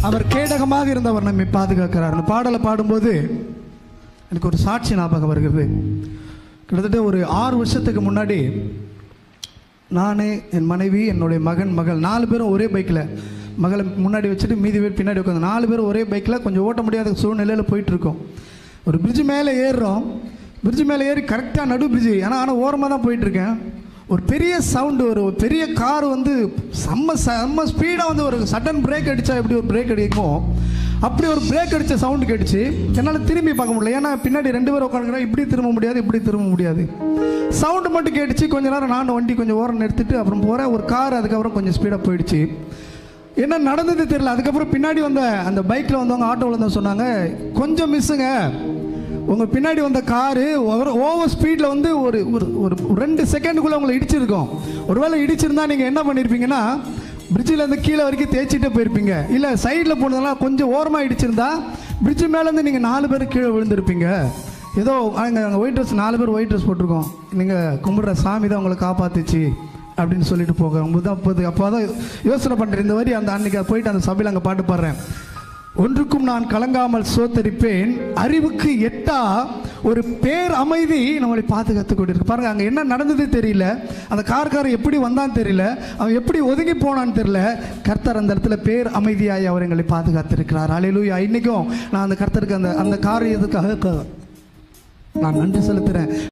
அவர் கேடகமாக இருந்தவர் நம்மை பாதுகாக்கிறார். அந்த பாடலை பாடும்போது எனக்கு ஒரு சாட்சி ஞாபகம் வருகிறது. கிட்டத்தட்ட ஒரு 6 வருஷத்துக்கு முன்னாடி நான், என் மனைவி, என்னுடைய மகள் 4 பேரும் ஒரே பைக்கில், மகளை முன்னாடி வச்சுட்டு மீதி பேர் பின்னாடி உட்காந்து 4 பேரும் ஒரே பைக்கில் கொஞ்சம் ஓட்ட முடியாத சூழ்நிலையில் போயிட்டுருக்கோம். ஒரு பிரிட்ஜு மேலே ஏறுறோம். பிரிட்ஜு மேலே ஏறி கரெக்டாக நடு பிரிட்ஜு, ஆனால் ஓரமாக தான் போயிட்டுருக்கேன். ஒரு பெரிய சவுண்டு, ஒரு பெரிய கார் வந்து செம்ம ஸ்பீடாக வந்து ஒரு சடன் பிரேக் அடித்தா எப்படி ஒரு பிரேக் அடிக்குமோ அப்படி ஒரு பிரேக் அடித்த சவுண்டு கேட்டுச்சு. என்னால் திரும்பி பார்க்க முடியல, ஏன்னா பின்னாடி 2 பேர் உட்காந்துக்கிறேன். இப்படி திரும்ப முடியாது, இப்படி திரும்ப முடியாது. சவுண்டு மட்டும் கேட்டுச்சு. கொஞ்ச நேரம் நான் வண்டி கொஞ்சம் ஓரம் நிறுத்திட்டு அப்புறம் போகிறேன். ஒரு கார் அதுக்கப்புறம் கொஞ்சம் ஸ்பீடாக போயிடுச்சு. என்ன நடந்தது தெரியல. அதுக்கப்புறம் பின்னாடி வந்த அந்த பைக்கில் வந்தவங்க, ஆட்டோவில் வந்து சொன்னாங்க, கொஞ்சம் மிஸ்ஸுங்க, உங்கள் பின்னாடி வந்த காரு ஓவர் ஸ்பீடில் வந்து ஒரு ஒரு 2 செகண்டுக்குள்ளே உங்களை இடிச்சிருக்கோம். ஒருவேளை இடிச்சிருந்தா நீங்கள் என்ன பண்ணியிருப்பீங்கன்னா, பிரிட்ஜிலேருந்து கீழே வரைக்கும் தேய்ச்சிட்டே போயிருப்பீங்க. இல்லை சைடில் போனதெல்லாம் கொஞ்சம் ஓரமாக இடிச்சிருந்தா பிரிட்ஜு மேலேருந்து நீங்கள் 4 பேர் கீழே விழுந்திருப்பீங்க. ஏதோ அங்கே ஒயிட் ட்ரெஸ், 4 பேர் ஒயிட் ட்ரெஸ் போட்டிருக்கோம், நீங்கள் கும்பிட்ற சாமி தான் உங்களை காப்பாற்றுச்சு அப்படின்னு சொல்லிட்டு போகும்போது அப்போ தான் யோசனை பண்ணுறேன். இந்த வரி அந்த அன்றைக்கி போயிட்டு அந்த சபையில் அங்கே பாட்டு பாடுறேன். ஒன்றுக்கும் நான் கலங்காமல் சோத்தரிப்பேன், அறிவுக்கு எட்டா ஒரு பேர் அமைதி நம்மளை பாதுகாத்து கொண்டிருக்கு. பாருங்க, அங்கே என்ன நடந்தது தெரியல, அந்த கார்காரன் எப்படி வந்தான்னு தெரியல, அவன் எப்படி ஒதுங்கி போனான்னு தெரியல. கர்த்தர் அந்த இடத்துல பேர் அமைதியாய் அவர் எங்களை பாதுகாத்திருக்கிறார். அல்லேலூயா. இன்னைக்கும் நான் அந்த கர்த்தருக்கு அந்த காரியத்துக்காக நான் நன்றி செலுத்துகிறேன்.